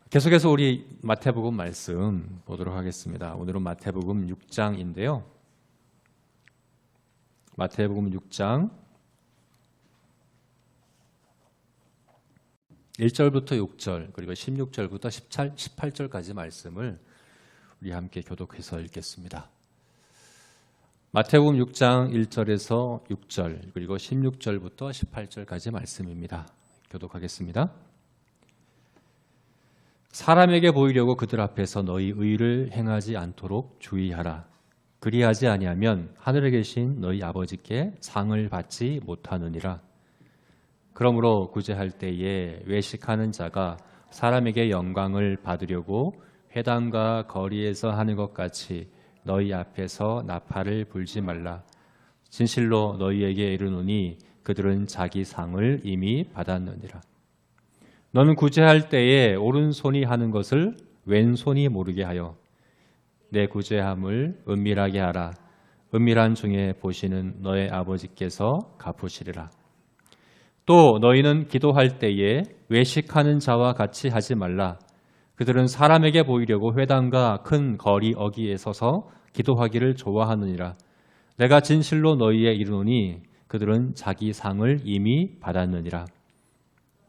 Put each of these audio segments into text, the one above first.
계속해서 우리 마태복음 말씀 보도록 하겠습니다. 오늘은 마태복음 6장인데요. 마태복음 6장 1절부터 6절 그리고 16절부터 18절까지 말씀을 우리 함께 교독해서 읽겠습니다. 마태복음 6장 1절에서 6절 그리고 16절부터 18절까지 말씀입니다. 교독하겠습니다. 사람에게 보이려고 그들 앞에서 너희 의를 행하지 않도록 주의하라. 그리하지 아니하면 하늘에 계신 너희 아버지께 상을 받지 못하느니라. 그러므로 구제할 때에 외식하는 자가 사람에게 영광을 받으려고 회당과 거리에서 하는 것 같이 너희 앞에서 나팔을 불지 말라. 진실로 너희에게 이르노니 그들은 자기 상을 이미 받았느니라. 너는 구제할 때에 오른손이 하는 것을 왼손이 모르게 하여 내 구제함을 은밀하게 하라. 은밀한 중에 보시는 너의 아버지께서 갚으시리라. 또 너희는 기도할 때에 외식하는 자와 같이 하지 말라. 그들은 사람에게 보이려고 회당과 큰 거리 어귀에 서서 기도하기를 좋아하느니라. 내가 진실로 너희에 이르노니 그들은 자기 상을 이미 받았느니라.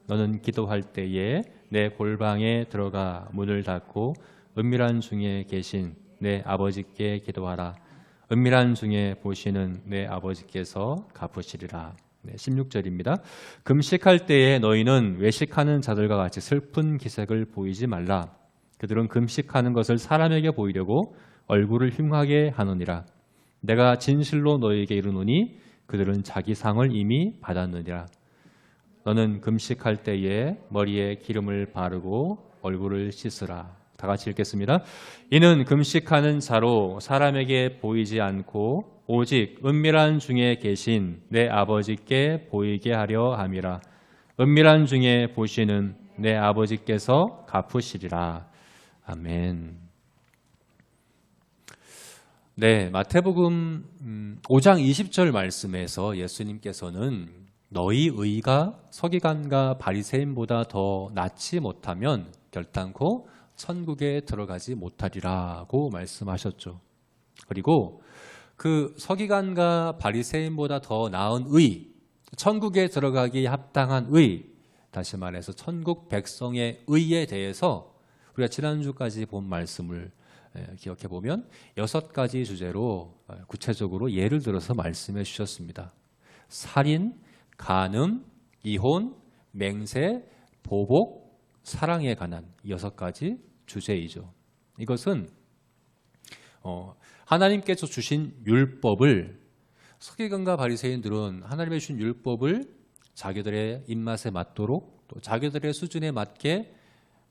너는 기도할 때에 내 골방에 들어가 문을 닫고 은밀한 중에 계신 내 아버지께 기도하라. 은밀한 중에 보시는 내 아버지께서 갚으시리라. 16절입니다. 금식할 때에 너희는 외식하는 자들과 같이 슬픈 기색을 보이지 말라. 그들은 금식하는 것을 사람에게 보이려고 얼굴을 흉하게 하느니라. 내가 진실로 너희에게 이르노니 그들은 자기 상을 이미 받았느니라. 너는 금식할 때에 머리에 기름을 바르고 얼굴을 씻으라. 다 같이 읽겠습니다. 이는 금식하는 자로 사람에게 보이지 않고 오직 은밀한 중에 계신 내 아버지께 보이게 하려 함이라. 은밀한 중에 보시는 내 아버지께서 갚으시리라. 아멘. 네, 마태복음 5장 20절 말씀에서 예수님께서는 너희 의가 서기관과 바리새인보다 더 낫지 못하면 결단코 천국에 들어가지 못하리라고 말씀하셨죠. 그리고 그 서기관과 바리새인보다 더 나은 의, 천국에 들어가기 합당한 의, 다시 말해서 천국 백성의 의에 대해서 우리가 지난주까지 본 말씀을 기억해 보면 6가지 주제로 구체적으로 예를 들어서 말씀해 주셨습니다. 살인, 간음, 이혼, 맹세, 보복, 사랑에 관한 6가지 주제이죠. 이것은 하나님께서 주신 율법을 서기관과 바리새인들은 하나님의 주신 율법을 자기들의 입맛에 맞도록 또 자기들의 수준에 맞게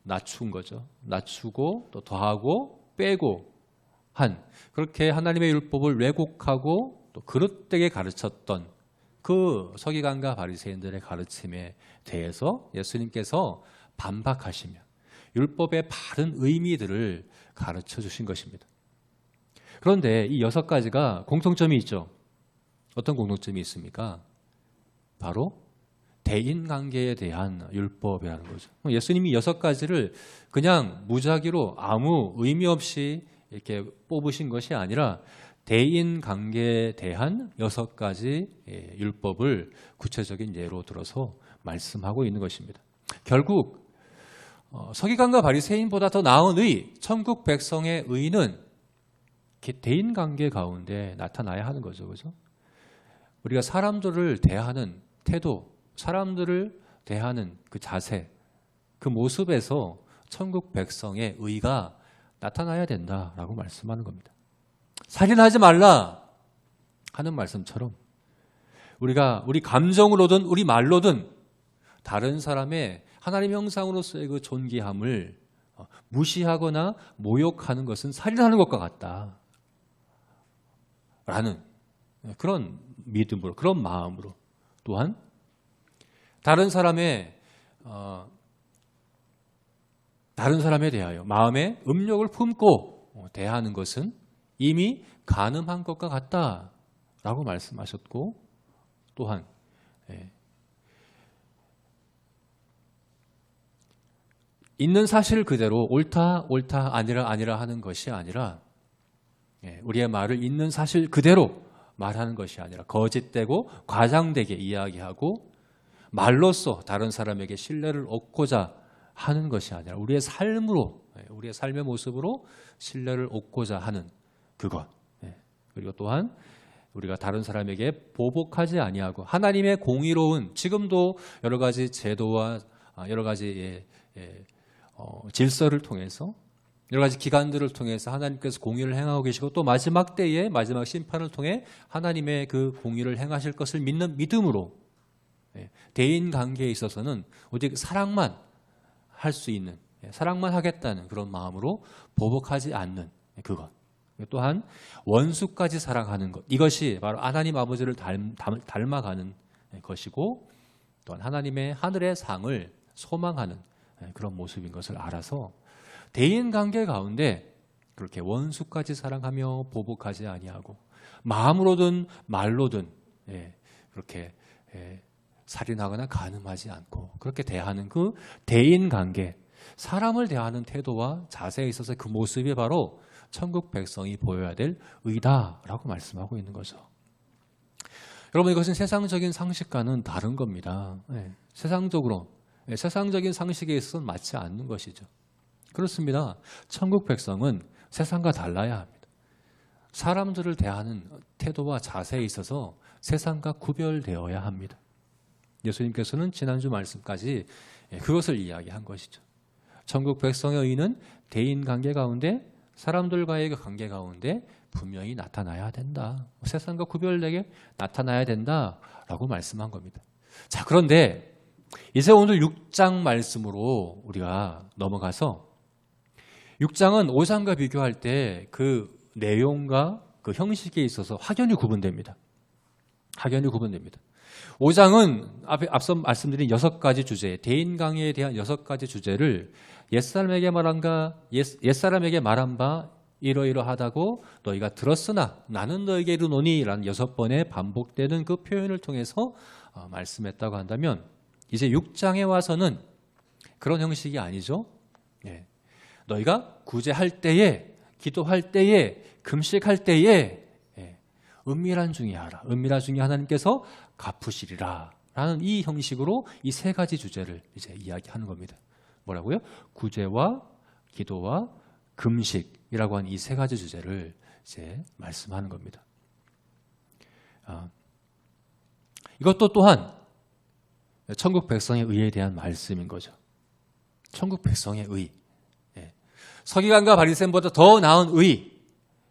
낮춘 거죠. 낮추고 또 더하고 빼고 한 그렇게 하나님의 율법을 왜곡하고 또 그릇되게 가르쳤던 그 서기관과 바리새인들의 가르침에 대해서 예수님께서 반박하시며 율법의 바른 의미들을 가르쳐 주신 것입니다. 그런데 이 6가지가 공통점이 있죠. 어떤 공통점이 있습니까? 바로 대인관계에 대한 율법이라는 거죠. 예수님이 6가지를 그냥 무작위로 아무 의미 없이 이렇게 뽑으신 것이 아니라 대인관계에 대한 6가지 율법을 구체적인 예로 들어서 말씀하고 있는 것입니다. 결국 서기관과 바리새인보다 더 나은 의, 천국 백성의 의는 대인관계 가운데 나타나야 하는 거죠. 그죠? 우리가 사람들을 대하는 태도, 사람들을 대하는 그 자세, 그 모습에서 천국 백성의 의가 나타나야 된다라고 말씀하는 겁니다. 살인하지 말라 하는 말씀처럼 우리가 우리 감정으로든 우리 말로든 다른 사람의 하나님 형상으로서의 그 존귀함을 무시하거나 모욕하는 것은 살인하는 것과 같다 라는 그런 믿음으로 그런 마음으로 또한 다른 사람에 대하여 마음에 음욕을 품고 대하는 것은 이미 간음한 것과 같다라고 말씀하셨고 또한 있는 사실 그대로 옳다 아니라 하는 것이 아니라 우리의 말을 있는 사실 그대로 말하는 것이 아니라 거짓되고 과장되게 이야기하고 말로써 다른 사람에게 신뢰를 얻고자 하는 것이 아니라 우리의 삶으로, 우리의 삶의 모습으로 신뢰를 얻고자 하는 그것. 그리고 또한 우리가 다른 사람에게 보복하지 아니하고 하나님의 공의로운, 지금도 여러 가지 제도와 여러 가지 질서를 통해서, 여러 가지 기관들을 통해서 하나님께서 공의를 행하고 계시고, 또 마지막 때에 마지막 심판을 통해 하나님의 그 공의를 행하실 것을 믿는 믿음으로 대인 관계에 있어서는 오직 사랑만 할 수 있는, 사랑만 하겠다는 그런 마음으로 보복하지 않는 그것. 또한 원수까지 사랑하는 것, 이것이 바로 하나님 아버지를 닮아가는 것이고, 또한 하나님의 하늘의 상을 소망하는 그런 모습인 것을 알아서 대인 관계 가운데 그렇게 원수까지 사랑하며 보복하지 아니하고 마음으로든 말로든 그렇게 살인하거나 간음하지 않고 그렇게 대하는 그 대인 관계, 사람을 대하는 태도와 자세에 있어서 그 모습이 바로 천국 백성이 보여야 될 의다라고 말씀하고 있는 거죠. 여러분, 이것은 세상적인 상식과는 다른 겁니다. 세상적인 상식에 있어서는 맞지 않는 것이죠. 그렇습니다. 천국 백성은 세상과 달라야 합니다. 사람들을 대하는 태도와 자세에 있어서 세상과 구별되어야 합니다. 예수님께서는 지난주 말씀까지 그것을 이야기한 것이죠. 천국 백성의 의는 대인 관계 가운데, 사람들과의 관계 가운데 분명히 나타나야 된다. 세상과 구별되게 나타나야 된다라고 말씀한 겁니다. 자, 그런데 이제 오늘 6장 말씀으로 우리가 넘어가서 6장은 5장과 비교할 때 그 내용과 그 형식에 있어서 확연히 구분됩니다. 5장은 앞서 말씀드린 6가지 주제, 대인 관계에 대한 6가지 주제를 옛사람에게 말한 바 이러이러하다고 너희가 들었으나 나는 너에게 이르노니 라는 6번의 반복되는 그 표현을 통해서 말씀했다고 한다면, 이제 6장에 와서는 그런 형식이 아니죠. 너희가 구제할 때에, 기도할 때에, 금식할 때에 은밀한 중에 하라. 은밀한 중에 하나님께서 갚으시리라 라는 이 형식으로 이 3가지 주제를 이제 이야기하는 겁니다. 뭐라고요? 구제와 기도와 금식이라고 하는 이 3가지 주제를 이제 말씀하는 겁니다. 이것도 또한 천국 백성의 의에 대한 말씀인 거죠. 천국 백성의 의. 서기관과 바리새인보다 더 나은 의.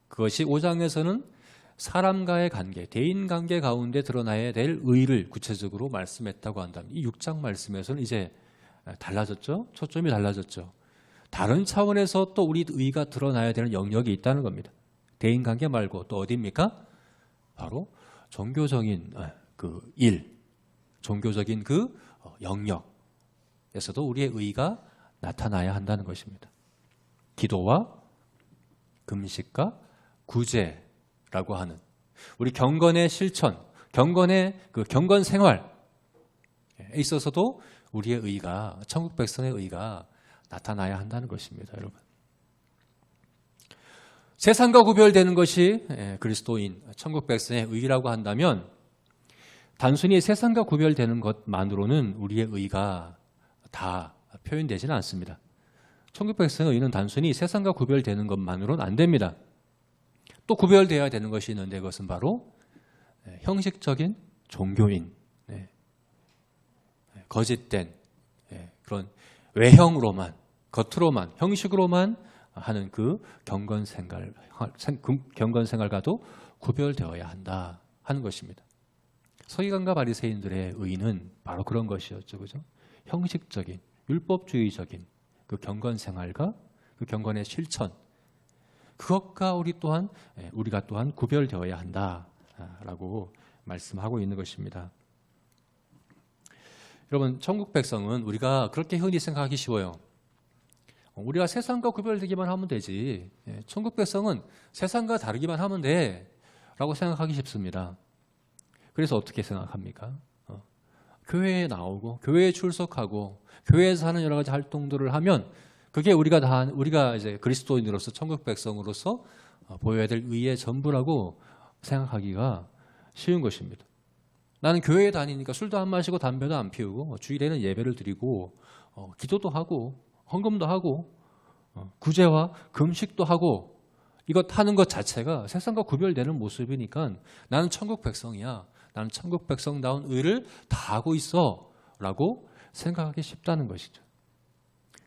그것이 5장에서는 사람과의 관계, 대인 관계 가운데 드러나야 될 의를 구체적으로 말씀했다고 한다면, 이 6장 말씀에서는 이제 달라졌죠. 초점이 달라졌죠. 다른 차원에서 또 우리 의가 드러나야 되는 영역이 있다는 겁니다. 대인 관계 말고 또 어디입니까? 바로 종교적인 그 일, 종교적인 그 영역에서도 우리의 의가 나타나야 한다는 것입니다. 기도와 금식과 구제라고 하는 우리 경건의 실천, 경건의 그 경건 생활에 있어서도 우리의 의가, 천국 백성의 의가 나타나야 한다는 것입니다, 여러분. 세상과 구별되는 것이 그리스도인, 천국 백성의 의라고 한다면, 단순히 세상과 구별되는 것만으로는 우리의 의가 다 표현되지는 않습니다. 천국 백성의 의는 단순히 세상과 구별되는 것만으로는 안 됩니다. 또 구별되어야 되는 것이 있는데, 그것은 바로 형식적인 종교인, 거짓된 그런 외형으로만, 겉으로만, 형식으로만 하는 그 경건 생활과도 구별되어야 한다 하는 것입니다. 서기관과 바리새인들의 의는 바로 그런 것이었죠, 그죠? 형식적인, 율법주의적인 그 경건 생활과 그 경건의 실천, 그것과 우리가 또한 구별되어야 한다라고 말씀하고 있는 것입니다. 여러분, 천국 백성은 우리가 그렇게 흔히 생각하기 쉬워요. 우리가 세상과 구별되기만 하면 되지. 천국 백성은 세상과 다르기만 하면 돼 라고 생각하기 쉽습니다. 그래서 어떻게 생각합니까? 교회에 나오고 교회에 출석하고 교회에서 하는 여러 가지 활동들을 하면 그게 우리가 이제 그리스도인으로서 천국 백성으로서 보여야 될 의의 전부라고 생각하기가 쉬운 것입니다. 나는 교회에 다니니까 술도 안 마시고 담배도 안 피우고 주일에는 예배를 드리고 기도도 하고 헌금도 하고 구제와 금식도 하고 이것 하는 것 자체가 세상과 구별되는 모습이니까 나는 천국 백성이야. 나는 천국 백성다운 의를 다 하고 있어 라고 생각하기 쉽다는 것이죠.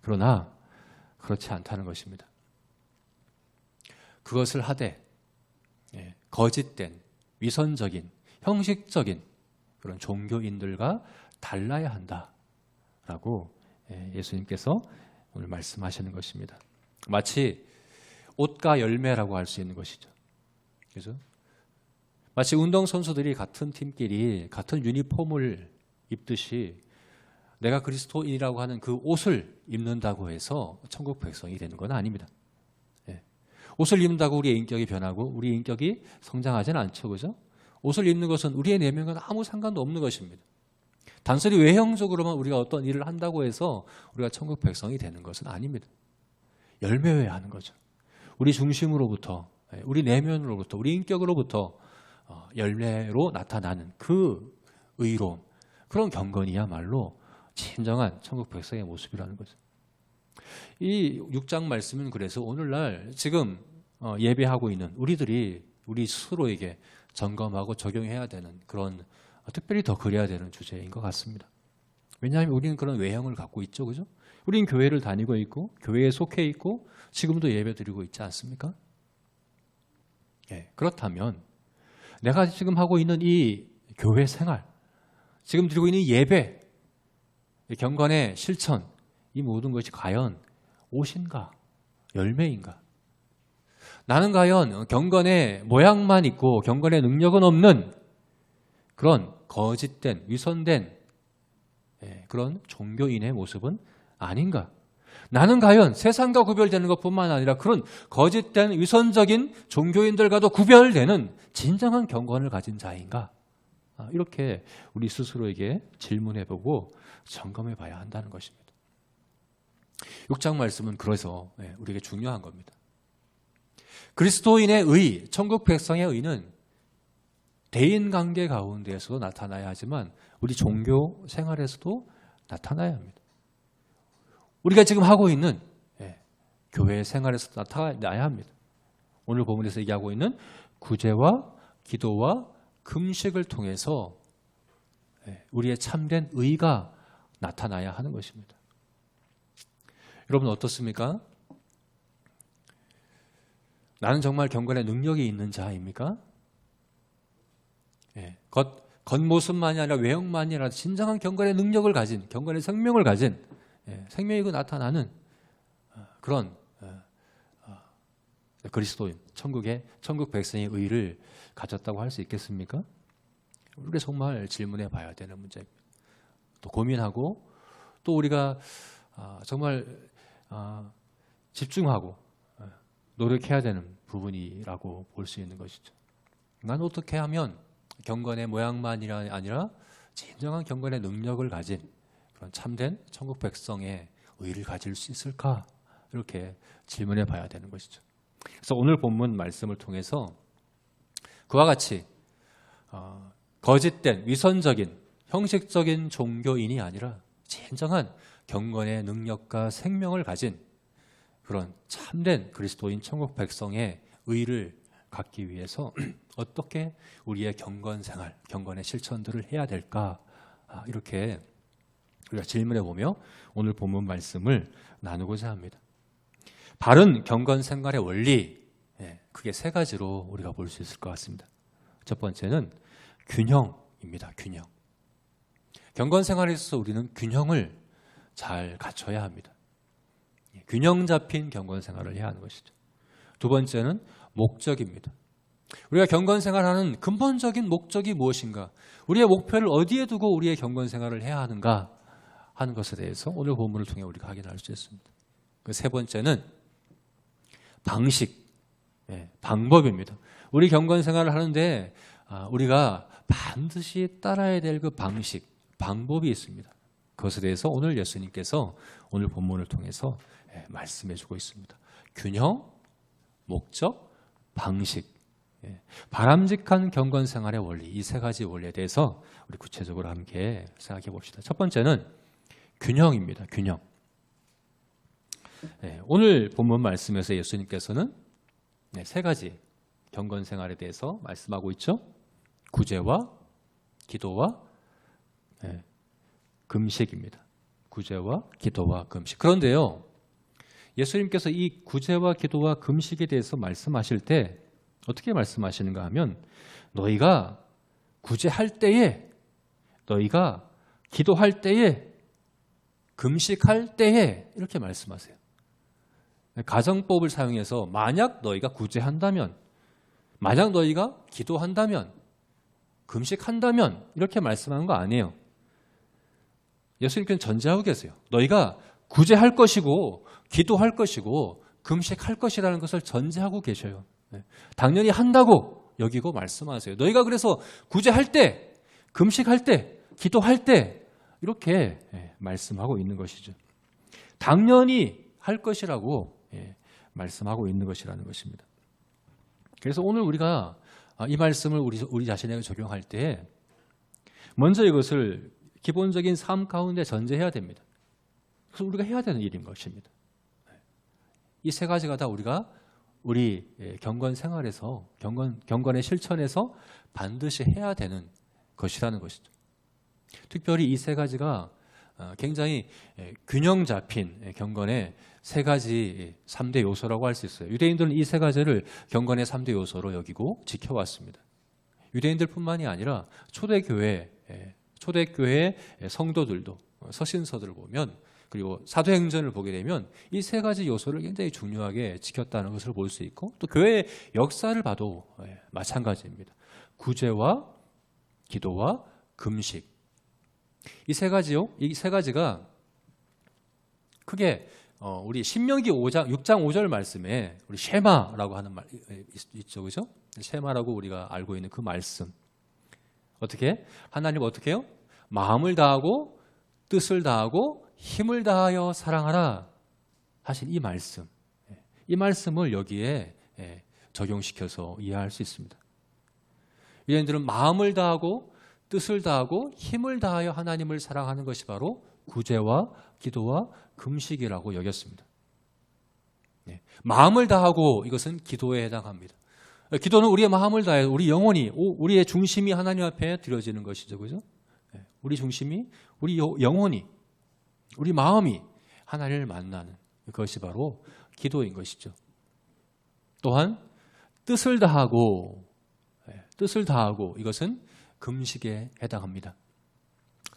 그러나 그렇지 않다는 것입니다. 그것을 하되 거짓된 위선적인 형식적인 그런 종교인들과 달라야 한다라고 예수님께서 오늘 말씀하시는 것입니다. 마치 옷과 열매라고 할 수 있는 것이죠. 그죠? 마치 운동선수들이 같은 팀끼리 같은 유니폼을 입듯이 내가 그리스도인이라고 하는 그 옷을 입는다고 해서 천국 백성이 되는 건 아닙니다. 옷을 입는다고 우리의 인격이 변하고 우리의 인격이 성장하지는 않죠. 그죠? 옷을 입는 것은 우리의 내면과 아무 상관도 없는 것입니다. 단순히 외형적으로만 우리가 어떤 일을 한다고 해서 우리가 천국 백성이 되는 것은 아닙니다. 열매여야 하는 거죠. 우리 중심으로부터, 우리 내면으로부터, 우리 인격으로부터 열매로 나타나는 그 의로움, 그런 경건이야말로 진정한 천국 백성의 모습이라는 거죠. 이 6장 말씀은 그래서 오늘날 지금 예배하고 있는 우리들이 우리 스스로에게 점검하고 적용해야 되는 그런 특별히 더 그래야 되는 주제인 것 같습니다. 왜냐하면 우리는 그런 외형을 갖고 있죠. 그죠? 우리는 교회를 다니고 있고 교회에 속해 있고 지금도 예배 드리고 있지 않습니까? 그렇다면 내가 지금 하고 있는 이 교회 생활, 지금 드리고 있는 예배, 경건의 실천, 이 모든 것이 과연 옷인가? 열매인가? 나는 과연 경건의 모양만 있고 경건의 능력은 없는 그런 거짓된, 위선된 그런 종교인의 모습은 아닌가? 나는 과연 세상과 구별되는 것뿐만 아니라 그런 거짓된 위선적인 종교인들과도 구별되는 진정한 경건을 가진 자인가? 이렇게 우리 스스로에게 질문해보고 점검해봐야 한다는 것입니다. 6장 말씀은 그래서 우리에게 중요한 겁니다. 그리스도인의 의, 천국 백성의 의는 대인관계 가운데에서도 나타나야 하지만 우리 종교 생활에서도 나타나야 합니다. 우리가 지금 하고 있는 교회 생활에서도 나타나야 합니다. 오늘 본문에서 얘기하고 있는 구제와 기도와 금식을 통해서 우리의 참된 의가 나타나야 하는 것입니다. 여러분 어떻습니까? 나는 정말 경건의 능력이 있는 자입니까? 겉모습만이 아니라 외형만이 아니라 진정한 경건의 능력을 가진, 경건의 생명을 가진 생명이고 나타나는 그런 그리스도인, 천국 백성의 의를 가졌다고 할 수 있겠습니까? 우리가 정말 질문해 봐야 되는 문제입니다. 또 고민하고 또 우리가 정말 집중하고 노력해야 되는 부분이라고 볼 수 있는 것이죠. 난 어떻게 하면 경건의 모양만이 아니라 진정한 경건의 능력을 가진 그런 참된 천국 백성의 의를 가질 수 있을까? 이렇게 질문해 봐야 되는 것이죠. 그래서 오늘 본문 말씀을 통해서 그와 같이 거짓된 위선적인 형식적인 종교인이 아니라 진정한 경건의 능력과 생명을 가진 그런 참된 그리스도인 천국 백성의 의를 갖기 위해서 어떻게 우리의 경건 생활, 경건의 실천들을 해야 될까? 이렇게 우리가 질문해 보며 오늘 본문 말씀을 나누고자 합니다. 바른 경건 생활의 원리, 그게 세 가지로 우리가 볼 수 있을 것 같습니다. 첫 번째는 균형입니다. 균형. 경건 생활에 있어서 우리는 균형을 잘 갖춰야 합니다. 균형 잡힌 경건 생활을 해야 하는 것이죠. 두 번째는 목적입니다. 우리가 경건 생활하는 근본적인 목적이 무엇인가? 우리의 목표를 어디에 두고 우리의 경건 생활을 해야 하는가 하는 것에 대해서 오늘 본문을 통해 우리가 확인할 수 있습니다. 그 세 번째는 방식, 방법입니다. 우리 경건 생활을 하는데 우리가 반드시 따라야 될 그 방식, 방법이 있습니다. 그것에 대해서 오늘 예수님께서 오늘 본문을 통해서 말씀해 주고 있습니다. 균형, 목적, 방식, 바람직한 경건 생활의 원리, 이 세 가지 원리에 대해서 우리 구체적으로 함께 생각해 봅시다. 첫 번째는 균형입니다. 균형. 오늘 본문 말씀에서 예수님께서는 세 가지 경건 생활에 대해서 말씀하고 있죠. 구제와 기도와 금식입니다. 구제와 기도와 금식. 그런데요, 예수님께서 이 구제와 기도와 금식에 대해서 말씀하실 때 어떻게 말씀하시는가 하면 너희가 구제할 때에, 너희가 기도할 때에, 금식할 때에 이렇게 말씀하세요. 가정법을 사용해서 만약 너희가 구제한다면, 만약 너희가 기도한다면, 금식한다면 이렇게 말씀하는 거 아니에요. 예수님께서는 전제하고 계세요. 너희가 구제할 것이고 기도할 것이고 금식할 것이라는 것을 전제하고 계셔요. 당연히 한다고 여기고 말씀하세요. 너희가 그래서 구제할 때, 금식할 때, 기도할 때 이렇게 말씀하고 있는 것이죠. 당연히 할 것이라고 말씀하고 있는 것이라는 것입니다. 그래서 오늘 우리가 이 말씀을 우리 자신에게 적용할 때 먼저 이것을 기본적인 삶 가운데 전제해야 됩니다. 그래서 우리가 해야 되는 일인 것입니다. 이 세 가지가 다 우리 경건 생활에서, 경건의 실천에서 반드시 해야 되는 것이라는 것이죠. 특별히 이 세 가지가 굉장히 균형 잡힌 경건의 세 가지 3대 요소라고 할 수 있어요. 유대인들은 이 세 가지를 경건의 3대 요소로 여기고 지켜왔습니다. 유대인들뿐만이 아니라 초대교회 성도들도 서신서들을 보면, 그리고 사도행전을 보게 되면 이 세 가지 요소를 굉장히 중요하게 지켰다는 것을 볼 수 있고, 또 교회의 역사를 봐도 마찬가지입니다. 구제와 기도와 금식, 이 세 가지가 크게 우리 신명기 6장 5절 말씀에 우리 쉐마라고 하는 말 있죠, 그죠? 쉐마라고 우리가 알고 있는 그 말씀. 어떻게? 하나님 어떻게 해요? 마음을 다하고 뜻을 다하고 힘을 다하여 사랑하라 하신 이 말씀. 이 말씀을 여기에 적용시켜서 이해할 수 있습니다. 유대인들은 마음을 다하고 뜻을 다하고 힘을 다하여 하나님을 사랑하는 것이 바로 구제와 기도와 금식이라고 여겼습니다. 마음을 다하고 이것은 기도에 해당합니다. 기도는 우리의 마음을 다해 우리 영혼이, 우리의 중심이 하나님 앞에 드려지는 것이죠, 그죠? 우리 중심이, 우리 영혼이, 우리 마음이 하나님을 만나는 그것이 바로 기도인 것이죠. 또한 뜻을 다하고 이것은 금식에 해당합니다.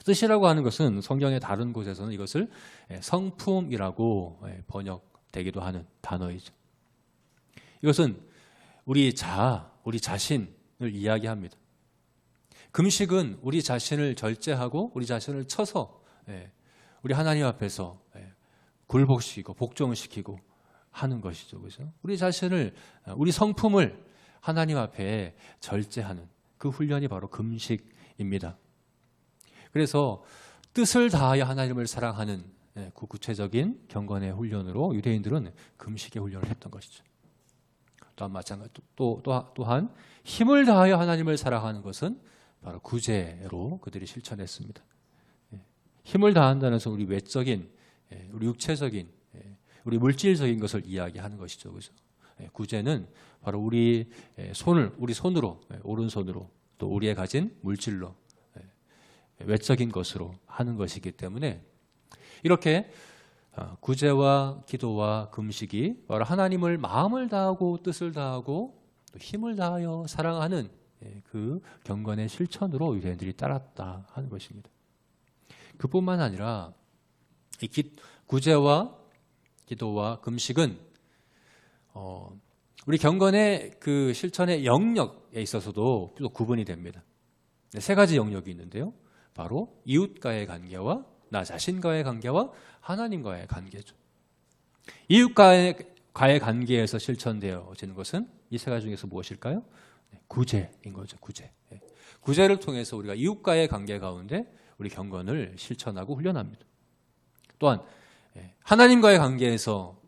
뜻이라고 하는 것은 성경의 다른 곳에서는 이것을 성품이라고 번역되기도 하는 단어이죠. 이것은 우리 자신을 이야기합니다. 금식은 우리 자신을 절제하고 우리 자신을 쳐서 우리 하나님 앞에서 굴복시키고 복종시키고 하는 것이죠. 그렇죠? 우리 자신을, 우리 성품을 하나님 앞에 절제하는 그 훈련이 바로 금식입니다. 그래서 뜻을 다하여 하나님을 사랑하는 그 구체적인 경건의 훈련으로 유대인들은 금식의 훈련을 했던 것이죠. 또한 마찬가지, 또한 힘을 다하여 하나님을 사랑하는 것은 바로 구제로 그들이 실천했습니다. 힘을 다한다는 것은 우리 외적인, 우리 육체적인, 우리 물질적인 것을 이야기하는 것이죠. 그래서 구제는 바로 우리 손으로, 오른손으로, 또 우리의 가진 물질로, 외적인 것으로 하는 것이기 때문에 이렇게 구제와 기도와 금식이 바로 하나님을 마음을 다하고 뜻을 다하고 또 힘을 다하여 사랑하는 그 경건의 실천으로 유대인들이 따랐다 하는 것입니다. 그뿐만 아니라 이 구제와 기도와 금식은 우리 경건의 그 실천의 영역에 있어서도 또 구분이 됩니다. 세 가지 영역이 있는데요. 바로 이웃과의 관계와 나 자신과의 관계와 하나님과의 관계죠. 이웃과의 관계에서 실천되어지는 것은 이 세 가지 중에서 무엇일까요? 구제인 거죠. 구제. 구제를 통해서 우리가 이웃과의 관계 가운데 우리 경건을 실천하고 훈련합니다. 또한 하나님과의 관계에서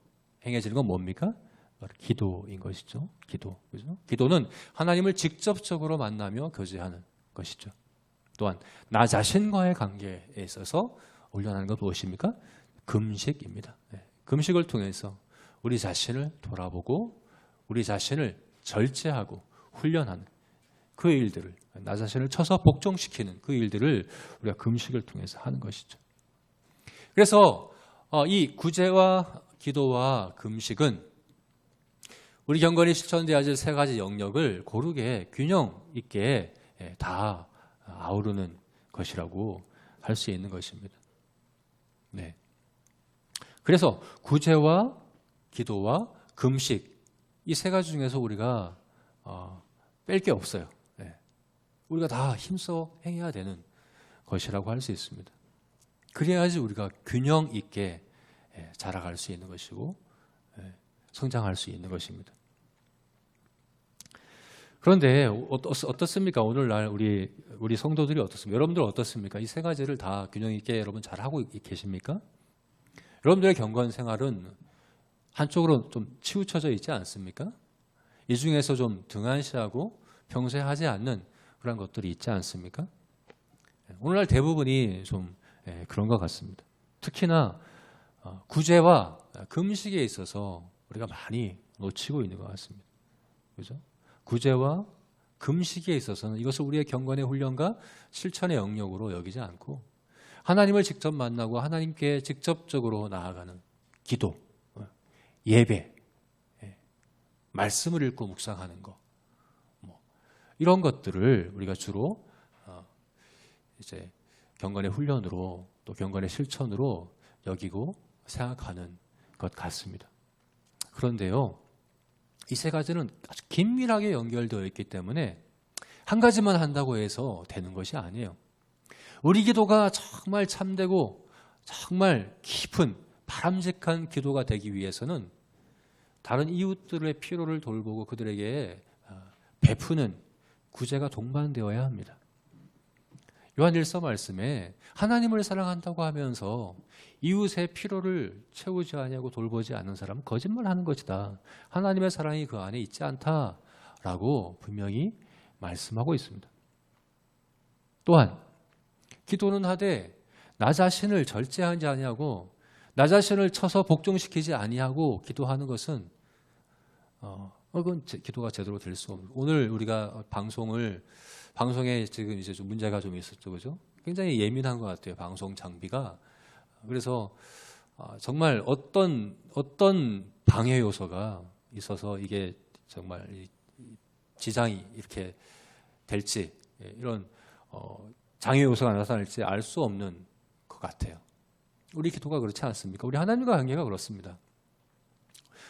행해지는 건 뭡니까? 바로 기도인 것이죠. 기도, 그죠? 기도는 하나님을 직접적으로 만나며 교제하는 것이죠. 또한 나 자신과의 관계에 있어서 훈련하는 건 무엇입니까? 금식입니다. 금식을 통해서 우리 자신을 돌아보고 우리 자신을 절제하고 훈련하는 그 일들을, 나 자신을 쳐서 복종시키는 그 일들을 우리가 금식을 통해서 하는 것이죠. 그래서 이 구제와 기도와 금식은 우리 경건이 실천되어야 할 세 가지 영역을 고르게 균형 있게 다 아우르는 것이라고 할 수 있는 것입니다. 네. 그래서 구제와 기도와 금식 이 세 가지 중에서 우리가 뺄 게 없어요. 네. 우리가 다 힘써 행해야 되는 것이라고 할 수 있습니다. 그래야지 우리가 균형 있게 자라갈 수 있는 것이고 성장할 수 있는 것입니다. 그런데 어떻습니까? 오늘날 우리 성도들이 어떻습니까? 여러분들 어떻습니까? 이 세 가지를 다 균형 있게 여러분 잘하고 계십니까? 여러분들의 경건 생활은 한쪽으로 좀 치우쳐져 있지 않습니까? 이 중에서 좀 등한시하고 평소에 하지 않는 그런 것들이 있지 않습니까? 오늘날 대부분이 좀 그런 것 같습니다. 특히나 구제와 금식에 있어서 우리가 많이 놓치고 있는 것 같습니다. 그죠? 구제와 금식에 있어서는 이것을 우리의 경건의 훈련과 실천의 영역으로 여기지 않고 하나님을 직접 만나고 하나님께 직접적으로 나아가는 기도, 예배, 말씀을 읽고 묵상하는 것, 이런 것들을 우리가 주로 이제 경건의 훈련으로 또 경건의 실천으로 여기고 생각하는 것 같습니다. 그런데요, 이 세 가지는 아주 긴밀하게 연결되어 있기 때문에 한 가지만 한다고 해서 되는 것이 아니에요. 우리 기도가 정말 참되고 정말 깊은 바람직한 기도가 되기 위해서는 다른 이웃들의 필요를 돌보고 그들에게 베푸는 구제가 동반되어야 합니다. 요한일서 말씀에 하나님을 사랑한다고 하면서 이웃의 필요를 채우지 아니하고 돌보지 않는 사람은 거짓말하는 것이다. 하나님의 사랑이 그 안에 있지 않다라고 분명히 말씀하고 있습니다. 또한 기도는 하되 나 자신을 절제하지 아니하고 나 자신을 쳐서 복종시키지 아니하고 기도하는 것은 그건 기도가 제대로 될 수 없는. 오늘 우리가 방송에 지금 이제 좀 문제가 좀 있었죠, 그죠? 굉장히 예민한 것 같아요, 방송 장비가. 그래서 정말 어떤 방해 요소가 있어서 이게 정말 지장이 이렇게 될지 이런 장애 요소가 나타날지 알 수 없는 것 같아요. 우리 기도가 그렇지 않습니까? 우리 하나님과 관계가 그렇습니다.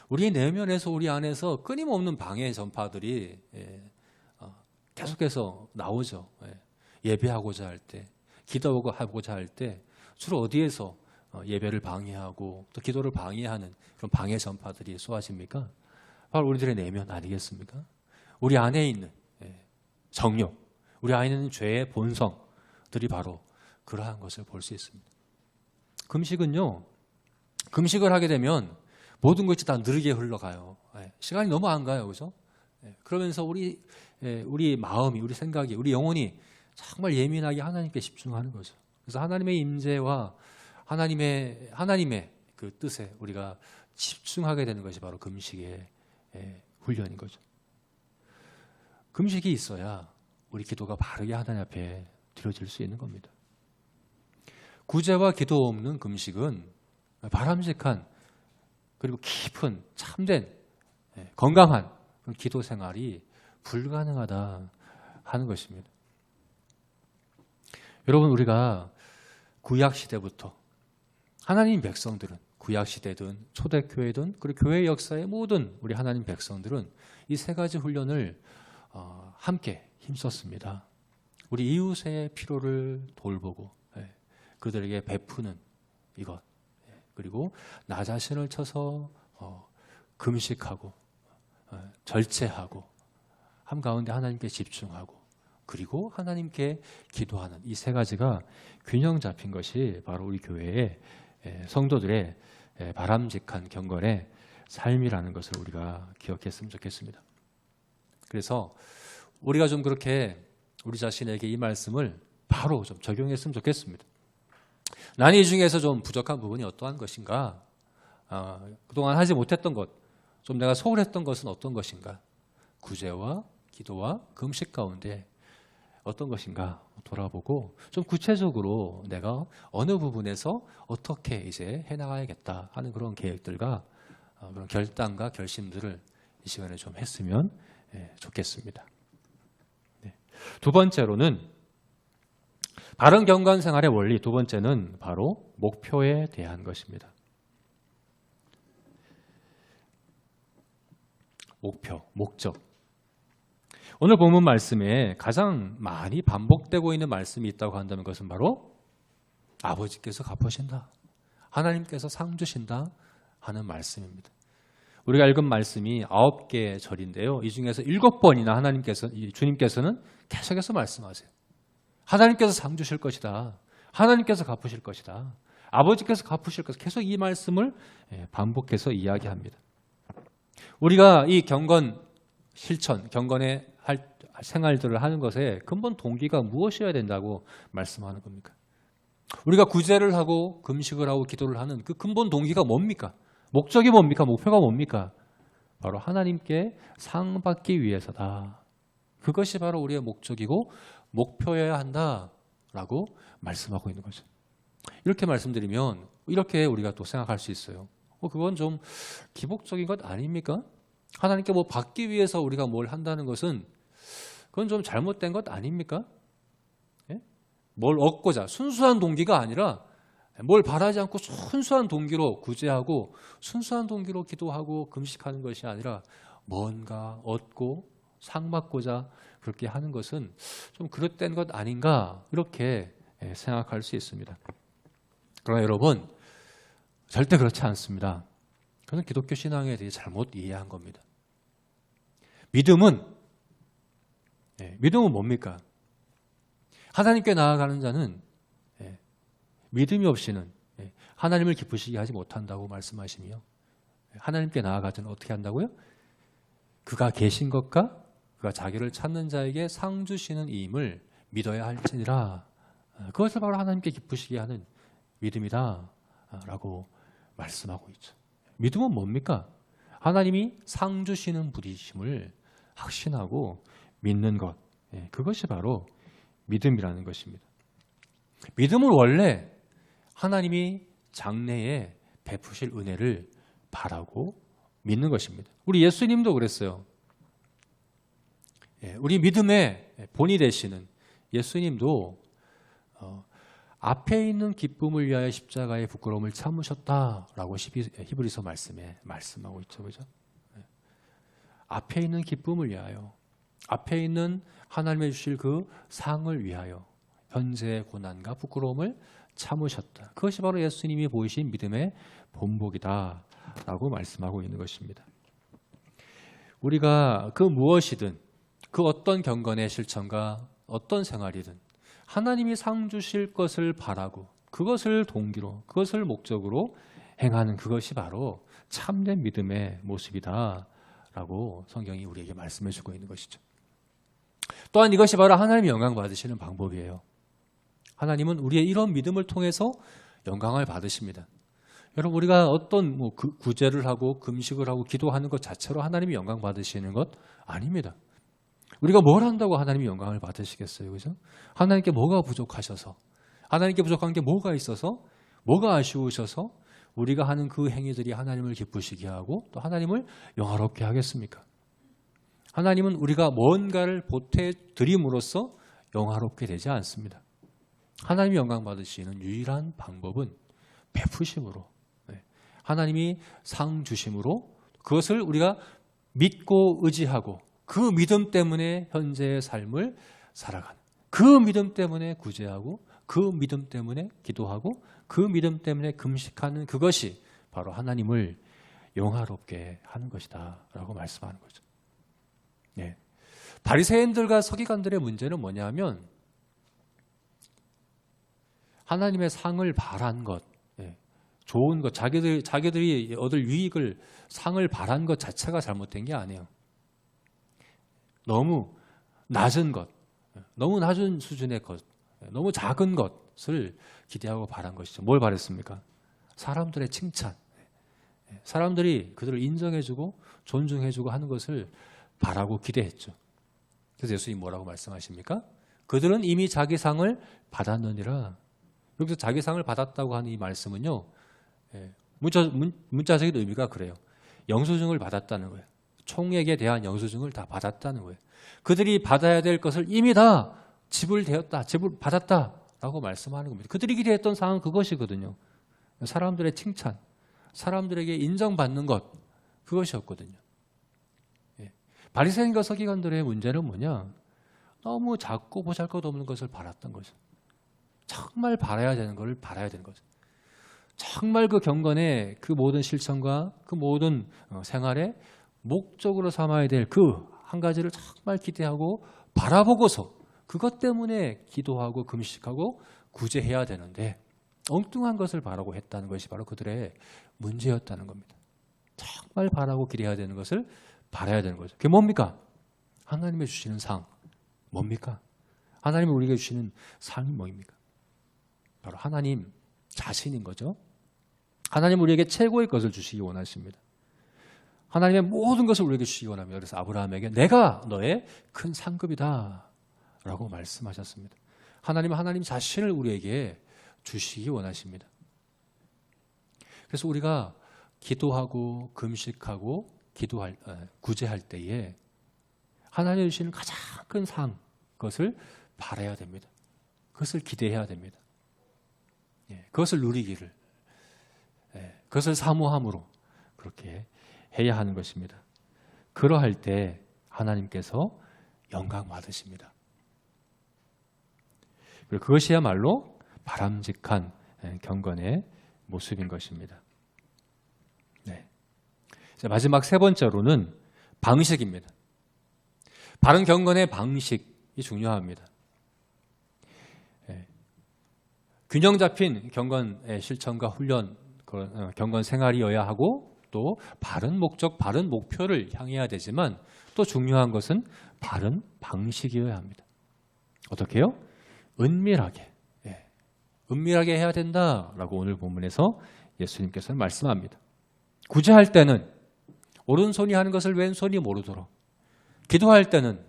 우리 내면에서 우리 안에서 끊임없는 방해 전파들이 계속해서 나오죠. 예배하고자 할 때, 기도하고자 할 때 주로 어디에서 예배를 방해하고 또 기도를 방해하는 그런 방해 전파들이 쏟아집니까? 바로 우리들의 내면 아니겠습니까? 우리 안에 있는 정욕, 우리 안에 있는 죄의 본성들이 바로 그러한 것을 볼 수 있습니다. 금식은요, 금식을 하게 되면 모든 것이 다 느리게 흘러가요. 시간이 너무 안 가요, 그죠? 그러면서 우리 마음이, 우리 생각이, 우리 영혼이 정말 예민하게 하나님께 집중하는 거죠. 그래서 하나님의 임재와 하나님의 그 뜻에 우리가 집중하게 되는 것이 바로 금식의 훈련인 거죠. 금식이 있어야 우리 기도가 바르게 하나님 앞에 드려질 수 있는 겁니다. 구제와 기도 없는 금식은 바람직한 그리고 깊은 참된 건강한 기도 생활이 불가능하다 하는 것입니다. 여러분, 우리가 구약 시대부터 하나님 백성들은 구약 시대든 초대교회든 그리고 교회 역사의 모든 우리 하나님 백성들은 이 세 가지 훈련을 함께 힘썼습니다. 우리 이웃의 필요를 돌보고 그들에게 베푸는 이것, 그리고 나 자신을 쳐서 금식하고 절제하고 한가운데 하나님께 집중하고 그리고 하나님께 기도하는 이 세 가지가 균형 잡힌 것이 바로 우리 교회의 성도들의 바람직한 경건의 삶이라는 것을 우리가 기억했으면 좋겠습니다. 그래서 우리가 좀 그렇게 우리 자신에게 이 말씀을 바로 좀 적용했으면 좋겠습니다. 난 이 중에서 좀 부족한 부분이 어떠한 것인가? 그동안 하지 못했던 것, 좀 내가 소홀했던 것은 어떤 것인가? 구제와 기도와 금식 가운데 어떤 것인가 돌아보고 좀 구체적으로 내가 어느 부분에서 어떻게 이제 해나가야겠다 하는 그런 계획들과 그런 결단과 결심들을 이 시간에 좀 했으면 좋겠습니다. 두 번째로는 바른 경건 생활의 원리, 두 번째는 바로 목표에 대한 것입니다. 목표, 목적. 오늘 본문 말씀에 가장 많이 반복되고 있는 말씀이 있다고 한다면 그것은 바로 아버지께서 갚으신다, 하나님께서 상 주신다 하는 말씀입니다. 우리가 읽은 말씀이 9개의 절인데요. 이 중에서 7번이나 주님께서는 계속해서 말씀하세요. 하나님께서 상 주실 것이다. 하나님께서 갚으실 것이다. 아버지께서 갚으실 것이다. 계속 이 말씀을 반복해서 이야기합니다. 우리가 이 경건 실천, 경건의 생활들을 하는 것에 근본 동기가 무엇이어야 된다고 말씀하는 겁니까? 우리가 구제를 하고 금식을 하고 기도를 하는 그 근본 동기가 뭡니까? 목적이 뭡니까? 목표가 뭡니까? 바로 하나님께 상 받기 위해서다. 그것이 바로 우리의 목적이고 목표여야 한다라고 말씀하고 있는 거죠. 이렇게 말씀드리면 이렇게 우리가 또 생각할 수 있어요. 그건 좀 기복적인 것 아닙니까? 하나님께 뭐 받기 위해서 우리가 뭘 한다는 것은 그건 좀 잘못된 것 아닙니까? 예? 뭘 얻고자 순수한 동기가 아니라 뭘 바라지 않고 순수한 동기로 구제하고 순수한 동기로 기도하고 금식하는 것이 아니라 뭔가 얻고 상 받고자 그렇게 하는 것은 좀 그릇된 것 아닌가 이렇게 생각할 수 있습니다. 그러나 여러분 절대 그렇지 않습니다. 그건 기독교 신앙에 대해 잘못 이해한 겁니다. 믿음은 뭡니까? 하나님께 나아가는 자는 믿음이 없이는 하나님을 기쁘시게 하지 못한다고 말씀하시며 하나님께 나아가자는 어떻게 한다고요? 그가 계신 것과 그가 자기를 찾는 자에게 상 주시는 이임을 믿어야 할지니라. 그것을 바로 하나님께 기쁘시게 하는 믿음이다 라고 말씀하고 있죠. 믿음은 뭡니까? 하나님이 상 주시는 분이심을 확신하고 믿는 것, 그것이 바로 믿음이라는 것입니다. 믿음은 원래 하나님이 장래에 베푸실 은혜를 바라고 믿는 것입니다. 우리 예수님도 그랬어요. 우리 믿음의 본이 되시는 예수님도 앞에 있는 기쁨을 위하여 십자가의 부끄러움을 참으셨다라고 히브리서 말씀에 말씀하고 있죠. 그죠? 앞에 있는 기쁨을 위하여, 앞에 있는 하나님의 주실 그 상을 위하여 현재의 고난과 부끄러움을 참으셨다. 그것이 바로 예수님이 보이신 믿음의 본보기다라고 말씀하고 있는 것입니다. 우리가 그 무엇이든 그 어떤 경건의 실천과 어떤 생활이든 하나님이 상 주실 것을 바라고 그것을 동기로 그것을 목적으로 행하는 그것이 바로 참된 믿음의 모습이다라고 성경이 우리에게 말씀해 주고 있는 것이죠. 또한 이것이 바로 하나님이 영광 받으시는 방법이에요. 하나님은 우리의 이런 믿음을 통해서 영광을 받으십니다. 여러분 우리가 어떤 구제를 하고 금식을 하고 기도하는 것 자체로 하나님이 영광 받으시는 것 아닙니다. 우리가 뭘 한다고 하나님이 영광을 받으시겠어요? 그죠? 하나님께 뭐가 부족하셔서, 하나님께 부족한 게 뭐가 있어서, 뭐가 아쉬우셔서 우리가 하는 그 행위들이 하나님을 기쁘시게 하고 또 하나님을 영화롭게 하겠습니까? 하나님은 우리가 뭔가를 보태드림으로써 영화롭게 되지 않습니다. 하나님이 영광 받으시는 유일한 방법은 베푸심으로, 하나님이 상 주심으로 그것을 우리가 믿고 의지하고 그 믿음 때문에 현재의 삶을 살아가는, 그 믿음 때문에 구제하고 그 믿음 때문에 기도하고 그 믿음 때문에 금식하는 그것이 바로 하나님을 영화롭게 하는 것이다 라고 말씀하는 거죠. 바리새인들과 서기관들의 문제는 뭐냐면 하나님의 상을 바란 것, 좋은 것, 자기들이 얻을 유익을 상을 바란 것 자체가 잘못된 게 아니에요. 너무 낮은 것, 너무 낮은 수준의 것, 너무 작은 것을 기대하고 바란 것이죠. 뭘 바랬습니까? 사람들의 칭찬, 사람들이 그들을 인정해주고 존중해주고 하는 것을 바라고 기대했죠. 그래서 예수님이 뭐라고 말씀하십니까? 그들은 이미 자기 상을 받았느니라. 여기서 자기 상을 받았다고 하는 이 말씀은요, 문자적인 의미가 그래요. 영수증을 받았다는 거예요. 총액에 대한 영수증을 다 받았다는 거예요. 그들이 받아야 될 것을 이미 다 지불되었다, 지불받았다라고 말씀하는 겁니다. 그들이 기대했던 상은 그것이거든요. 사람들의 칭찬, 사람들에게 인정받는 것, 그것이었거든요. 바리새인과 서기관들의 문제는 뭐냐? 너무 작고 보잘것없는 것을 바랐던 거죠. 정말 바라야 되는 것을 바라야 되는 거죠. 정말 그 경건의 그 모든 실천과 그 모든 생활의 목적으로 삼아야 될 그 한 가지를 정말 기대하고 바라보고서 그것 때문에 기도하고 금식하고 구제해야 되는데 엉뚱한 것을 바라고 했다는 것이 바로 그들의 문제였다는 겁니다. 정말 바라고 기대해야 되는 것을 바라야 되는 거죠. 그게 뭡니까? 하나님이 주시는 상 뭡니까? 하나님이 우리에게 주시는 상이 뭐입니까? 바로 하나님 자신인 거죠. 하나님 우리에게 최고의 것을 주시기 원하십니다. 하나님의 모든 것을 우리에게 주시기 원합니다. 그래서 아브라함에게 내가 너의 큰 상급이다 라고 말씀하셨습니다. 하나님은 하나님 자신을 우리에게 주시기 원하십니다. 그래서 우리가 기도하고 금식하고 구제할 때에 하나님이 주시는 가장 큰 상, 그것을 바라야 됩니다. 그것을 기대해야 됩니다. 그것을 누리기를, 그것을 사모함으로 그렇게 해야 하는 것입니다. 그러할 때 하나님께서 영광 받으십니다. 그리고 그것이야말로 바람직한 경건의 모습인 것입니다. 네. 마지막 세 번째로는 방식입니다. 바른 경건의 방식이 중요합니다. 균형 잡힌 경건의 실천과 훈련, 경건 생활이어야 하고 또 바른 목적, 바른 목표를 향해야 되지만 또 중요한 것은 바른 방식이어야 합니다. 어떻게 해요? 은밀하게. 은밀하게 해야 된다라고 오늘 본문에서 예수님께서는 말씀합니다. 구제할 때는 오른손이 하는 것을 왼손이 모르도록, 기도할 때는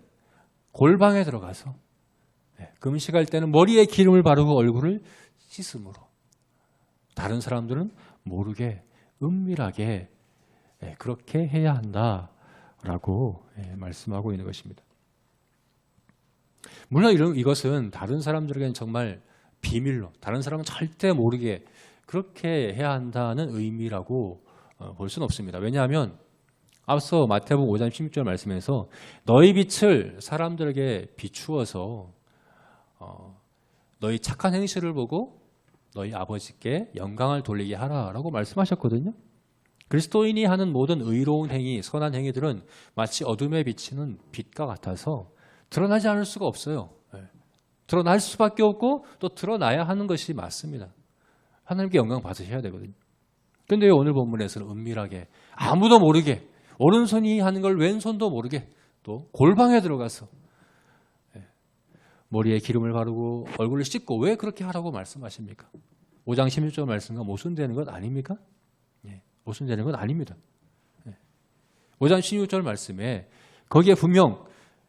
골방에 들어가서, 금식할 때는 머리에 기름을 바르고 얼굴을 씻음으로 다른 사람들은 모르게 은밀하게 그렇게 해야 한다라고 말씀하고 있는 것입니다. 물론 이것은 다른 사람들에게는 정말 비밀로, 다른 사람은 절대 모르게 그렇게 해야 한다는 의미라고 볼 수는 없습니다. 왜냐하면 앞서 마태복음 5장 16절 말씀에서 너희 빛을 사람들에게 비추어서 너희 착한 행실을 보고 너희 아버지께 영광을 돌리게 하라라고 말씀하셨거든요. 그리스도인이 하는 모든 의로운 행위, 선한 행위들은 마치 어둠에 비치는 빛과 같아서 드러나지 않을 수가 없어요. 드러날 수밖에 없고 또 드러나야 하는 것이 맞습니다. 하나님께 영광 받으셔야 되거든요. 그런데 오늘 본문에서는 은밀하게 아무도 모르게 오른손이 하는 걸 왼손도 모르게 또 골방에 들어가서 머리에 기름을 바르고 얼굴을 씻고 왜 그렇게 하라고 말씀하십니까? 5장 16절 말씀과 모순되는 것 아닙니까? 모순되는 건 아닙니다. 5장 16절 말씀에 거기에 분명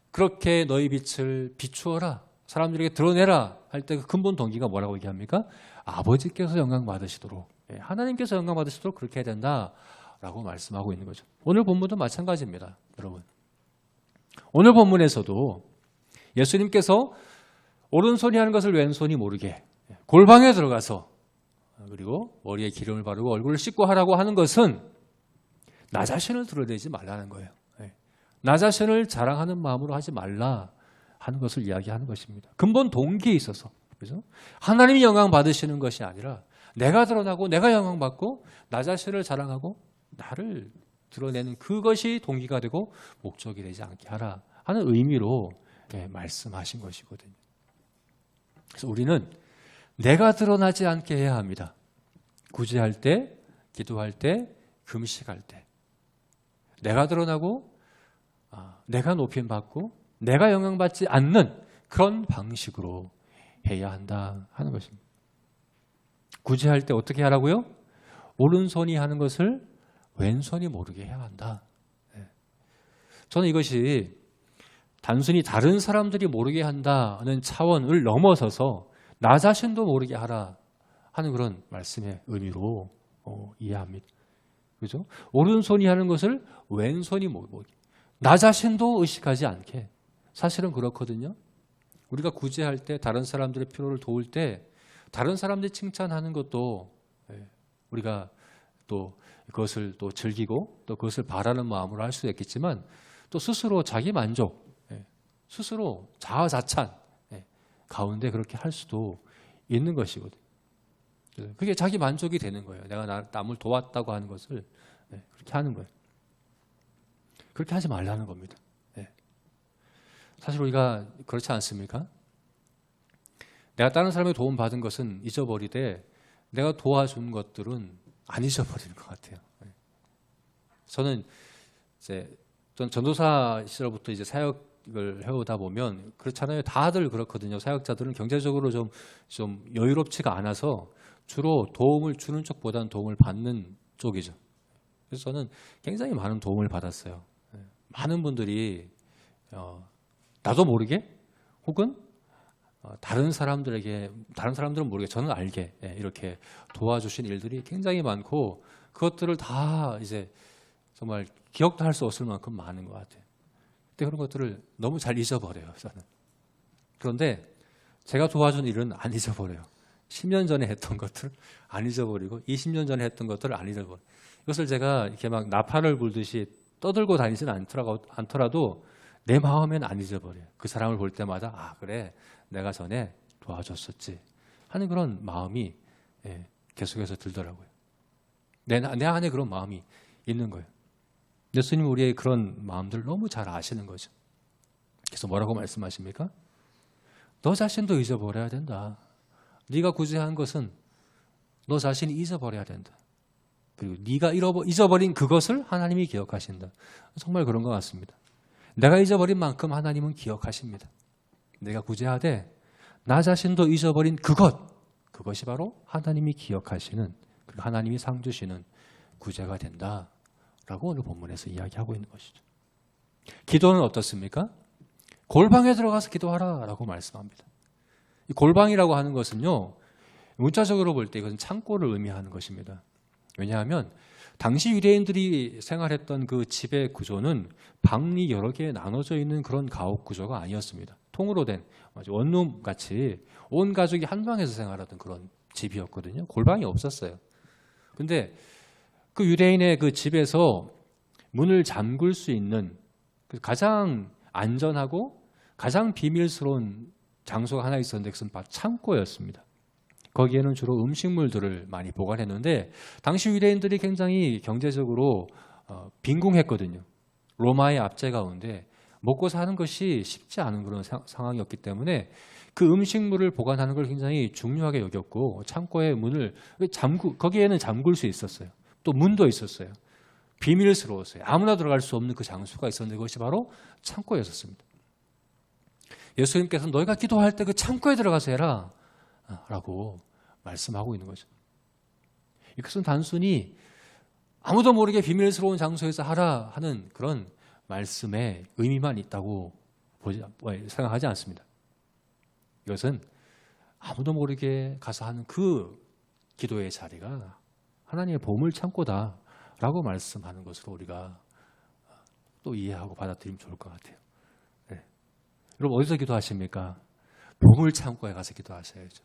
그렇게 너희 빛을 비추어라, 사람들에게 드러내라 할 때 그 근본 동기가 뭐라고 얘기합니까? 아버지께서 영광 받으시도록, 하나님께서 영광 받으시도록 그렇게 해야 된다라고 말씀하고 있는 거죠. 오늘 본문도 마찬가지입니다. 여러분, 오늘 본문에서도 예수님께서 오른손이 하는 것을 왼손이 모르게 골방에 들어가서 그리고 머리에 기름을 바르고 얼굴을 씻고 하라고 하는 것은 나 자신을 드러내지 말라는 거예요. 나 자신을 자랑하는 마음으로 하지 말라 하는 것을 이야기하는 것입니다. 근본 동기에 있어서, 그죠? 하나님이 영광 받으시는 것이 아니라 내가 드러나고 내가 영광 받고 나 자신을 자랑하고 나를 드러내는 그것이 동기가 되고 목적이 되지 않게 하라 하는 의미로 말씀하신 것이거든요. 그래서 우리는 내가 드러나지 않게 해야 합니다. 구제할 때, 기도할 때, 금식할 때. 내가 드러나고 내가 높임받고 내가 영향받지 않는 그런 방식으로 해야 한다 하는 것입니다. 구제할 때 어떻게 하라고요? 오른손이 하는 것을 왼손이 모르게 해야 한다. 저는 이것이 단순히 다른 사람들이 모르게 한다는 차원을 넘어서서 나 자신도 모르게 하라 하는 그런 말씀의 의미로 이해합니다. 그죠? 오른손이 하는 것을 왼손이 모르게. 나 자신도 의식하지 않게. 사실은 그렇거든요. 우리가 구제할 때 다른 사람들의 필요를 도울 때 다른 사람들이 칭찬하는 것도 우리가 또 그것을 또 즐기고 또 그것을 바라는 마음으로 할 수도 있겠지만 또 스스로 자기 만족, 스스로 자아자찬 가운데 그렇게 할 수도 있는 것이거든요. 그게 자기 만족이 되는 거예요. 내가 남을 도왔다고 하는 것을 그렇게 하는 거예요. 그렇게 하지 말라는 겁니다. 사실 우리가 그렇지 않습니까? 내가 다른 사람의 도움 받은 것은 잊어버리되 내가 도와준 것들은 안 잊어버리는 것 같아요. 저는 이제 전도사 시절부터 이제 사역을 해오다 보면 그렇잖아요. 다들 그렇거든요. 사역자들은 경제적으로 좀 여유롭지가 않아서 주로 도움을 주는 쪽보다는 도움을 받는 쪽이죠. 그래서 저는 굉장히 많은 도움을 받았어요. 많은 분들이 나도 모르게 혹은 다른 사람들은 모르게 저는 알게 이렇게 도와주신 일들이 굉장히 많고 그것들을 다 이제 정말 기억도 할 수 없을 만큼 많은 것 같아요. 근데 그런 것들을 너무 잘 잊어버려요, 저는. 그런데 제가 도와준 일은 안 잊어버려요. 10년 전에 했던 것들 안 잊어버리고 20년 전에 했던 것들을 안 잊어버려요. 이것을 제가 이렇게 막 나팔을 불듯이 떠들고 다니지는 않더라도 내 마음엔 안 잊어버려요. 그 사람을 볼 때마다 그래 내가 전에 도와줬었지 하는 그런 마음이 계속해서 들더라고요. 내 안에 그런 마음이 있는 거예요. 예수님은 우리의 그런 마음들을 너무 잘 아시는 거죠. 그래서 뭐라고 말씀하십니까? 너 자신도 잊어버려야 된다. 네가 구제한 것은 너 자신이 잊어버려야 된다. 그리고 네가 잊어버린 그것을 하나님이 기억하신다. 정말 그런 것 같습니다. 내가 잊어버린 만큼 하나님은 기억하십니다. 내가 구제하되 나 자신도 잊어버린 그것이 바로 하나님이 기억하시는 그리고 하나님이 상 주시는 구제가 된다라고 오늘 본문에서 이야기하고 있는 것이죠. 기도는 어떻습니까? 골방에 들어가서 기도하라라고 말씀합니다. 이 골방이라고 하는 것은요, 문자적으로 볼 때 이것은 창고를 의미하는 것입니다. 왜냐하면 당시 유대인들이 생활했던 그 집의 구조는 방이 여러 개 나눠져 있는 그런 가옥 구조가 아니었습니다. 통으로 된 원룸 같이 온 가족이 한 방에서 생활하던 그런 집이었거든요. 골방이 없었어요. 근데 그 유대인의 그 집에서 문을 잠글 수 있는 가장 안전하고 가장 비밀스러운 장소가 하나 있었는데 그것은 바로 창고였습니다. 거기에는 주로 음식물들을 많이 보관했는데 당시 유대인들이 굉장히 경제적으로 빈궁했거든요. 로마의 압제 가운데 먹고 사는 것이 쉽지 않은 그런 상황이었기 때문에 그 음식물을 보관하는 걸 굉장히 중요하게 여겼고 창고의 문을 거기에는 잠글 수 있었어요. 또 문도 있었어요. 비밀스러웠어요. 아무나 들어갈 수 없는 그 장소가 있었는데 그것이 바로 창고였었습니다. 예수님께서 너희가 기도할 때 그 창고에 들어가서 해라 라고 말씀하고 있는 거죠. 이것은 단순히 아무도 모르게 비밀스러운 장소에서 하라 하는 그런 말씀의 의미만 있다고 생각하지 않습니다. 이것은 아무도 모르게 가서 하는 그 기도의 자리가 하나님의 보물 창고다라고 말씀하는 것으로 우리가 또 이해하고 받아들이면 좋을 것 같아요. 네. 여러분 어디서 기도하십니까? 보물 창고에 가서 기도하셔야죠.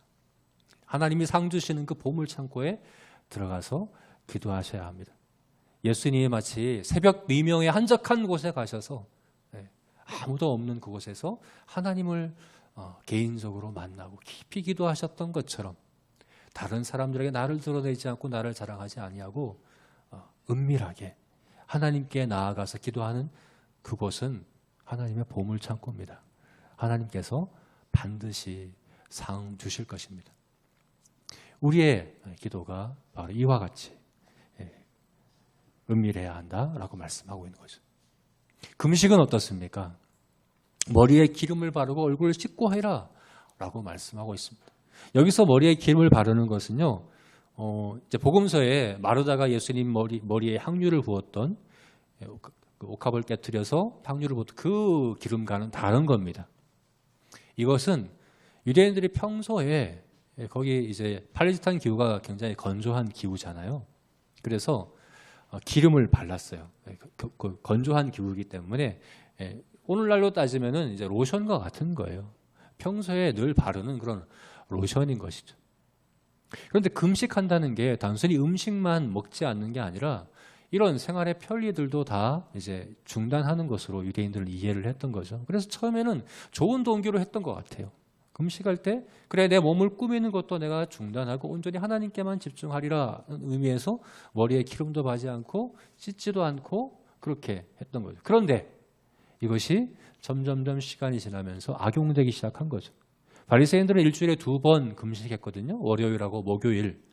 하나님이 상 주시는 그 보물 창고에 들어가서 기도하셔야 합니다. 예수님이 마치 새벽 미명의 한적한 곳에 가셔서 아무도 없는 그곳에서 하나님을 개인적으로 만나고 깊이 기도하셨던 것처럼 다른 사람들에게 나를 드러내지 않고 나를 자랑하지 아니하고 은밀하게 하나님께 나아가서 기도하는 그곳은 하나님의 보물 창고입니다. 하나님께서 반드시 상 주실 것입니다. 우리의 기도가 바로 이와 같이 은밀해야 한다라고 말씀하고 있는 거죠. 금식은 어떻습니까? 머리에 기름을 바르고 얼굴을 씻고 해라 라고 말씀하고 있습니다. 여기서 머리에 기름을 바르는 것은요, 이제 복음서에 마르다가 예수님 머리에 향유를 부었던 그 옥합을 깨뜨려서 향유를 부었던 그 기름과는 다른 겁니다. 이것은 유대인들이 평소에 거기 이제 팔레스타인 기후가 굉장히 건조한 기후잖아요. 그래서 기름을 발랐어요. 그 건조한 기후이기 때문에 오늘날로 따지면은 이제 로션과 같은 거예요. 평소에 늘 바르는 그런 로션인 것이죠. 그런데 금식한다는 게 단순히 음식만 먹지 않는 게 아니라 이런 생활의 편리들도 다 이제 중단하는 것으로 유대인들은 이해를 했던 거죠. 그래서 처음에는 좋은 동기로 했던 것 같아요. 금식할 때 그래 내 몸을 꾸미는 것도 내가 중단하고 온전히 하나님께만 집중하리라는 의미에서 머리에 기름도 바지 않고 씻지도 않고 그렇게 했던 거죠. 그런데 이것이 점점점 시간이 지나면서 악용되기 시작한 거죠. 바리새인들은 일주일에 2번 금식했거든요. 월요일하고 목요일.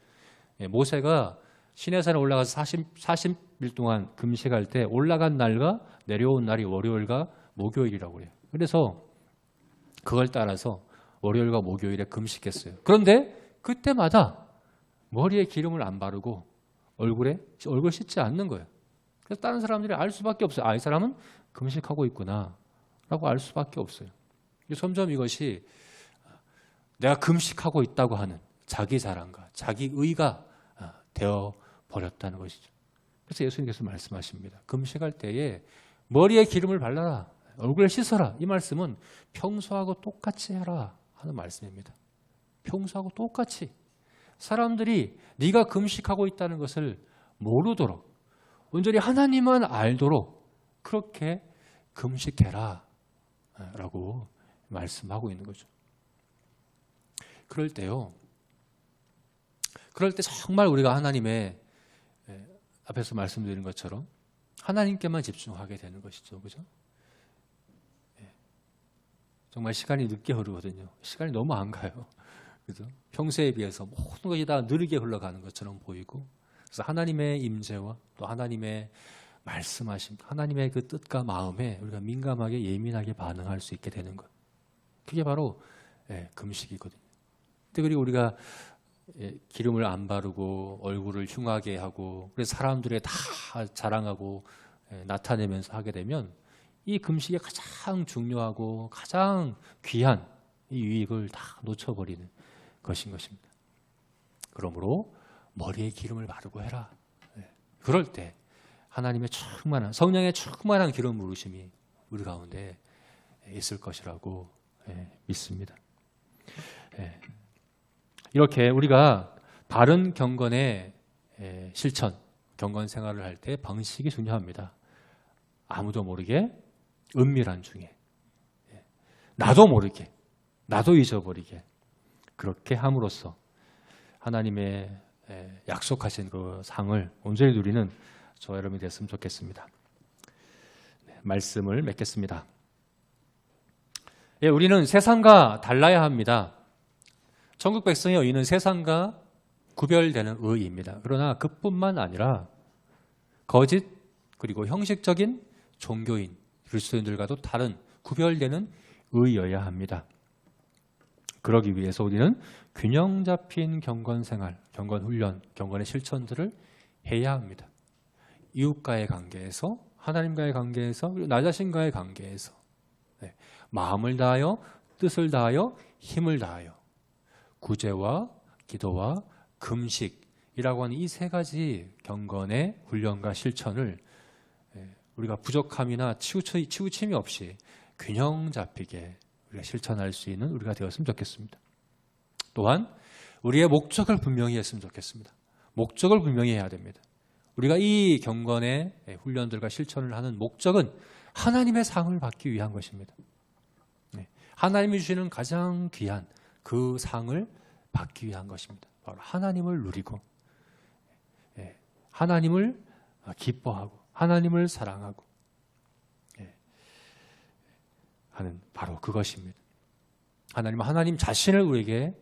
모세가 시내산에 올라가서 40일 동안 금식할 때 올라간 날과 내려온 날이 월요일과 목요일이라고 그래요. 그래서 그걸 따라서 월요일과 목요일에 금식했어요. 그런데 그때마다 머리에 기름을 안 바르고 얼굴 씻지 않는 거예요. 그래서 다른 사람들이 알 수밖에 없어요. 아, 이 사람은 금식하고 있구나 라고 알 수밖에 없어요. 점점 이것이 내가 금식하고 있다고 하는 자기 자랑과 자기 의가 되어 버렸다는 것이죠. 그래서 예수님께서 말씀하십니다. 금식할 때에 머리에 기름을 발라라, 얼굴에 씻어라. 이 말씀은 평소하고 똑같이 해라 하는 말씀입니다. 평소하고 똑같이 사람들이 네가 금식하고 있다는 것을 모르도록 온전히 하나님만 알도록 그렇게 금식해라 라고 말씀하고 있는 거죠. 그럴 때 정말 우리가 하나님의 앞에서 말씀드린 것처럼 하나님께만 집중하게 되는 것이죠. 그죠? 정말 시간이 늦게 흐르거든요. 시간이 너무 안 가요. 그죠? 평소에 비해서 모든 것이 다 느리게 흘러가는 것처럼 보이고, 그래서 하나님의 임재와 또 하나님의 말씀하심, 하나님의 그 뜻과 마음에 우리가 민감하게 예민하게 반응할 수 있게 되는 것. 그게 바로 금식이거든요. 그리고 우리가 기름을 안 바르고 얼굴을 흉하게 하고 그래서 사람들이 다 자랑하고 나타내면서 하게 되면 이 금식의 가장 중요하고 가장 귀한 이 유익을 다 놓쳐버리는 것인 것입니다. 그러므로 머리에 기름을 바르고 해라. 그럴 때 하나님의 충만한 성령의 충만한 기름 부으심이 우리 가운데 있을 것이라고 믿습니다. 이렇게 우리가 바른 경건의 실천, 경건 생활을 할 때 방식이 중요합니다. 아무도 모르게 은밀한 중에 나도 모르게 나도 잊어버리게 그렇게 함으로써 하나님의 약속하신 그 상을 온전히 누리는 저와 여러분이 됐으면 좋겠습니다. 말씀을 맺겠습니다. 우리는 세상과 달라야 합니다. 천국 백성의 의는 세상과 구별되는 의입니다. 그러나 그뿐만 아니라 거짓 그리고 형식적인 종교인, 그리스도인들과도 다른 구별되는 의여야 합니다. 그러기 위해서 우리는 균형 잡힌 경건 생활, 경건 훈련, 경건의 실천들을 해야 합니다. 이웃과의 관계에서, 하나님과의 관계에서, 그리고 나 자신과의 관계에서 마음을 다하여, 뜻을 다하여, 힘을 다하여 구제와 기도와 금식이라고 하는 이 세 가지 경건의 훈련과 실천을 우리가 부족함이나 치우침이 없이 균형 잡히게 우리가 실천할 수 있는 우리가 되었으면 좋겠습니다. 또한 우리의 목적을 분명히 했으면 좋겠습니다. 목적을 분명히 해야 됩니다. 우리가 이 경건의 훈련들과 실천을 하는 목적은 하나님의 상을 받기 위한 것입니다. 하나님이 주시는 가장 귀한 그 상을 받기 위한 것입니다. 바로 하나님을 누리고 하나님을 기뻐하고 하나님을 사랑하고 하는 바로 그것입니다. 하나님은 하나님 자신을 우리에게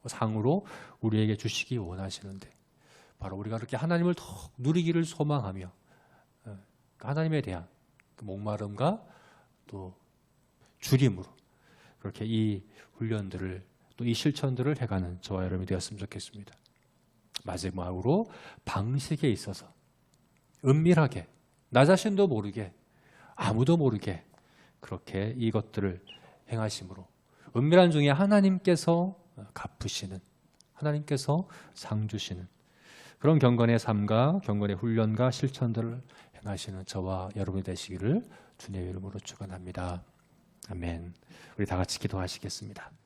상으로 우리에게 주시기 원하시는데 바로 우리가 그렇게 하나님을 더 누리기를 소망하며 하나님에 대한 그 목마름과 또 주림으로 그렇게 이 훈련들을 또 이 실천들을 해가는 저와 여러분이 되었으면 좋겠습니다. 마지막으로 방식에 있어서 은밀하게 나 자신도 모르게 아무도 모르게 그렇게 이것들을 행하심으로 은밀한 중에 하나님께서 갚으시는 하나님께서 상 주시는 그런 경건의 삶과 경건의 훈련과 실천들을 행하시는 저와 여러분이 되시기를 주님의 이름으로 축원합니다. 아멘. 우리 다 같이 기도하시겠습니다.